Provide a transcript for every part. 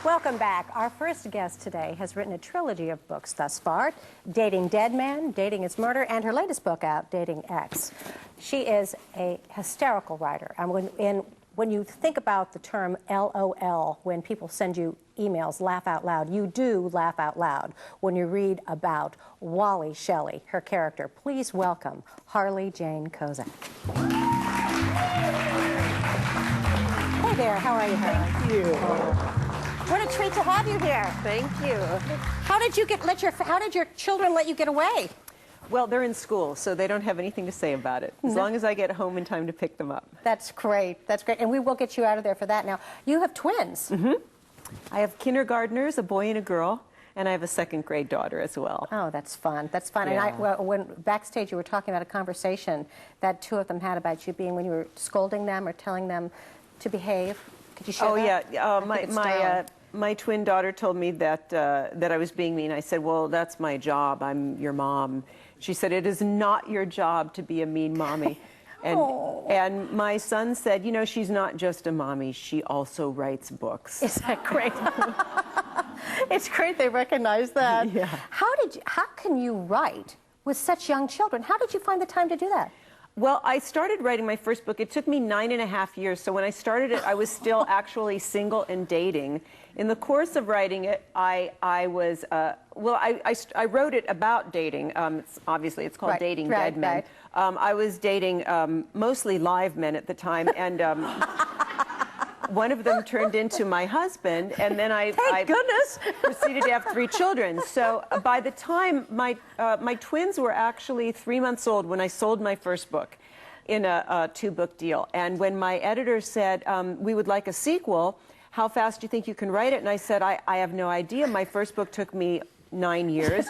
Welcome back. Our first guest today has written a trilogy of books thus far: Dating Dead Men, Dating Is Murder, and her latest book out, Dating X. She is a hysterical writer. And when you think about the term LOL, when people send you emails, laugh out loud, you do laugh out loud when you read about Wally Shelley, her character. Please welcome Harley Jane Kozak. Hey there, how are you? Thank you. What a treat to have you here. Thank you. How did your children let you get away? Well, they're in school, so they don't have anything to say about it, as long as I get home in time to pick them up. That's great. That's great. And we will get you out of there for that. Now, you have twins. Mm-hmm. I have kindergartners, a boy and a girl, and I have a second-grade daughter as well. Oh, that's fun. That's fun. Yeah. And when backstage you were talking about a conversation that two of them had about you being when you were scolding them or telling them to behave. Could you share that? Yeah. My twin daughter told me that I was being mean. I said, well, that's my job. I'm your mom. She said, it is not your job to be a mean mommy. And my son said, you know, she's not just a mommy. She also writes books. Is that great? It's great they recognize that. Yeah. How can you write with such young children? How did you find the time to do that? Well, I started writing my first book. It took me 9.5 years. So when I started it, I was still actually single and dating. In the course of writing it, I wrote it about dating. Obviously, it's called Dating Dead Men. I was dating mostly live men at the time, and one of them turned into my husband, and then I proceeded to have 3 children. So by the time my twins were actually 3 months old when I sold my first book in a 2-book deal. And when my editor said, we would like a sequel, how fast do you think you can write it? And I said, I have no idea. My first book took me 9 years.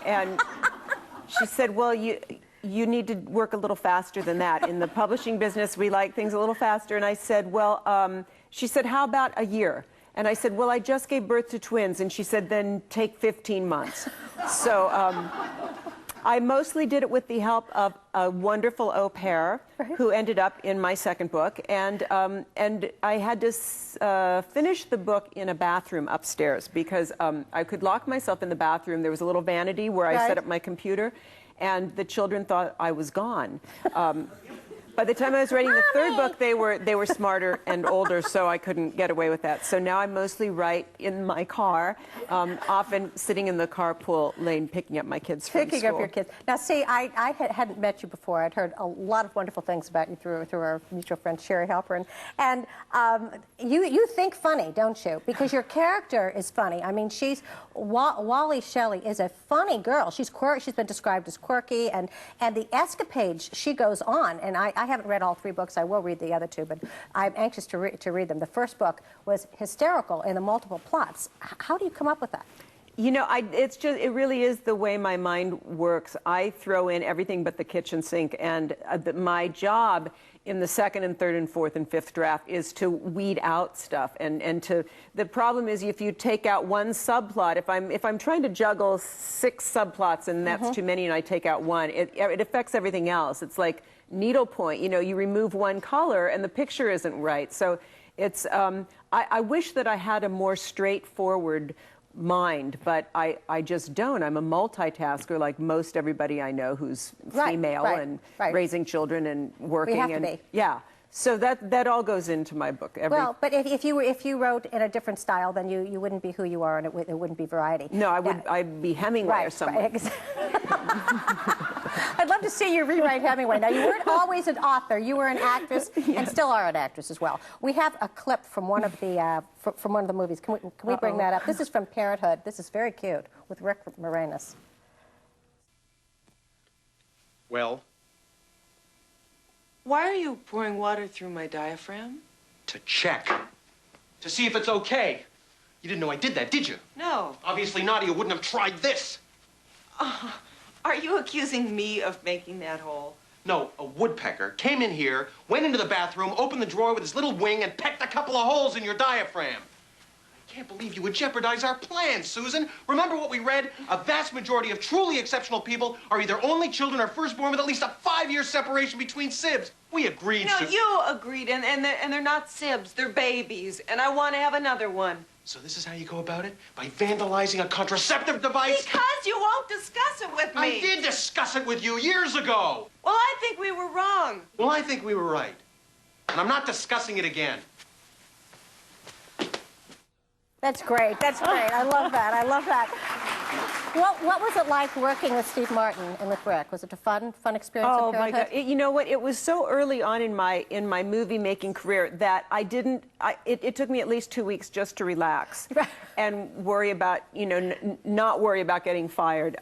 And she said, well, you need to work a little faster than that. In the publishing business, we like things a little faster. And I said, well, she said, how about a year? And I said, well, I just gave birth to twins. And she said, then take 15 months. So I mostly did it with the help of a wonderful au pair who ended up in my second book. And I had to finish the book in a bathroom upstairs because I could lock myself in the bathroom. There was a little vanity where I set up my computer, and the children thought I was gone. By the time I was writing the third book, they were smarter and older, so I couldn't get away with that. So now I mostly write in my car, often sitting in the carpool lane, picking up my kids from school. Picking up your kids. Now, see, I hadn't met you before. I'd heard a lot of wonderful things about you through our mutual friend Sherry Halperin. And you think funny, don't you? Because your character is funny. I mean, Wally Shelley is a funny girl. She's been described as quirky, and the escapades she goes on. And I haven't read all 3 books. I will read the other 2, but I'm anxious to read them. The first book was hysterical in the multiple plots. How do you come up with that? You know, it really is the way my mind works. I throw in everything but the kitchen sink, and my job in the second and third and fourth and fifth draft is to weed out stuff, the problem is if you take out one subplot, if I'm trying to juggle 6 subplots and that's too many and I take out one, it affects everything else. It's like needlepoint, you know, you remove one color and the picture isn't right. So it's, I wish that I had a more straightforward mind, but I just don't. I'm a multitasker like most everybody I know who's female and raising children and working. We have to be. Yeah. So that all goes into my book. Well, but if you wrote in a different style, then you wouldn't be who you are, and it wouldn't be variety. No, I'd be Hemingway or someone. I'd love to see you rewrite Hemingway. Now, you weren't always an author. You were an actress, and still are an actress as well. We have a clip from one of the movies. Can we bring that up? This is from Parenthood. This is very cute with Rick Moranis. Well? Why are you pouring water through my diaphragm? To check. To see if it's okay. You didn't know I did that, did you? No. Obviously not, or you wouldn't have tried this. Are you accusing me of making that hole? No, a woodpecker came in here, went into the bathroom, opened the drawer with his little wing, and pecked a couple of holes in your diaphragm. I can't believe you would jeopardize our plans, Susan. Remember what we read? A vast majority of truly exceptional people are either only children or firstborn with at least a 5-year separation between sibs. We agreed, No, you agreed, and they're not sibs. They're babies, and I want to have another one. So this is how you go about it? By vandalizing a contraceptive device? Because you won't discuss it with me. I did discuss it with you years ago. Well, I think we were wrong. Well, I think we were right. And I'm not discussing it again. That's great. That's great. I love that. I love that. What was it like working with Steve Martin and with Rick? Was it a fun experience? Oh my God! You know what? It was so early on in my movie making career that I didn't. It took me at least 2 weeks just to relax and worry about not worry about getting fired.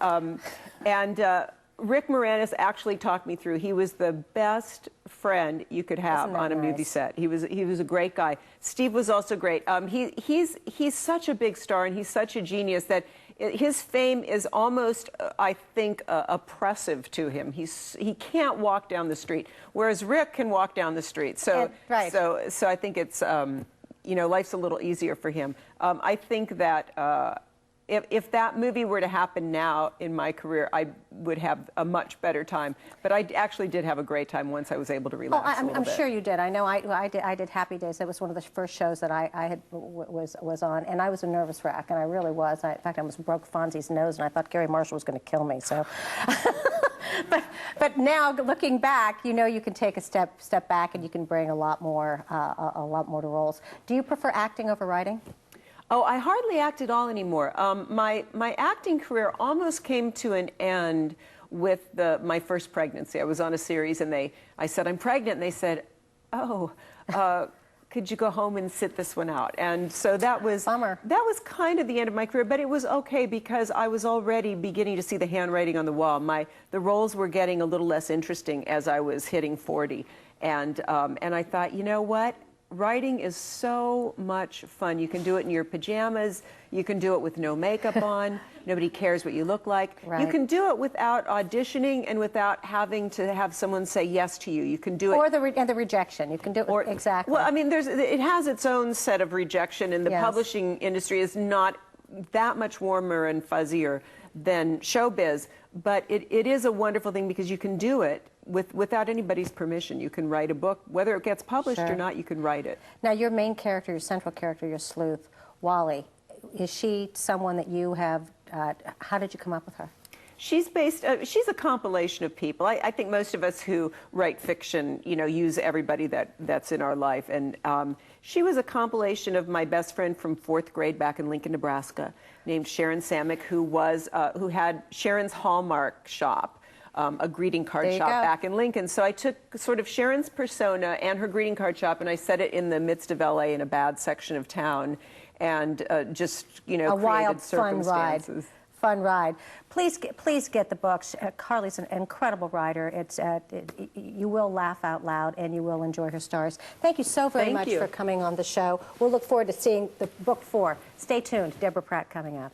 Rick Moranis actually talked me through. He was the best friend you could have on a movie set. He was a great guy. Steve was also great. He's such a big star and he's such a genius that his fame is almost, I think, oppressive to him. He can't walk down the street, whereas Rick can walk down the street. So so I think it's life's a little easier for him. I think that. If that movie were to happen now in my career, I would have a much better time. But I actually did have a great time once I was able to relax a little bit. I'm sure you did. I know I did Happy Days. It was one of the first shows that I was on, and I was a nervous wreck, and I really was. In fact, I almost broke Fonzie's nose, and I thought Gary Marshall was going to kill me. So, but now looking back, you can take a step back, and you can bring a lot more to roles. Do you prefer acting over writing? Oh, I hardly act at all anymore. My acting career almost came to an end with my first pregnancy. I was on a series, and I said, I'm pregnant, and they said, oh, could you go home and sit this one out? And so that was bummer. That was kind of the end of my career, but it was okay because I was already beginning to see the handwriting on the wall. The roles were getting a little less interesting as I was hitting 40, and I thought, you know what? Writing is so much fun. You can do it in your pajamas. You can do it with no makeup on. Nobody cares what you look like. Right. You can do it without auditioning and without having to have someone say yes to you. You can do it. Or the rejection. You can do it exactly. Well, I mean, it has its own set of rejection, and the publishing industry is not that much warmer and fuzzier than showbiz. But it is a wonderful thing because you can do it without anybody's permission. You can write a book, whether it gets published or not, you can write it. Now, your main character, your central character, your sleuth, Wally, is she someone that you have, how did you come up with her? She's she's a compilation of people. I think most of us who write fiction, use everybody that's in our life. And she was a compilation of my best friend from 4th grade back in Lincoln, Nebraska, named Sharon Samick, who had Sharon's Hallmark shop. A greeting card shop back in Lincoln. So I took sort of Sharon's persona and her greeting card shop, and I set it in the midst of LA in a bad section of town, and just a wild, fun ride. Fun ride. Please get the books. Harley's an incredible writer. You will laugh out loud, and you will enjoy her stars. Thank you so very much for coming on the show. We'll look forward to seeing the book 4. Stay tuned. Deborah Pratt coming up.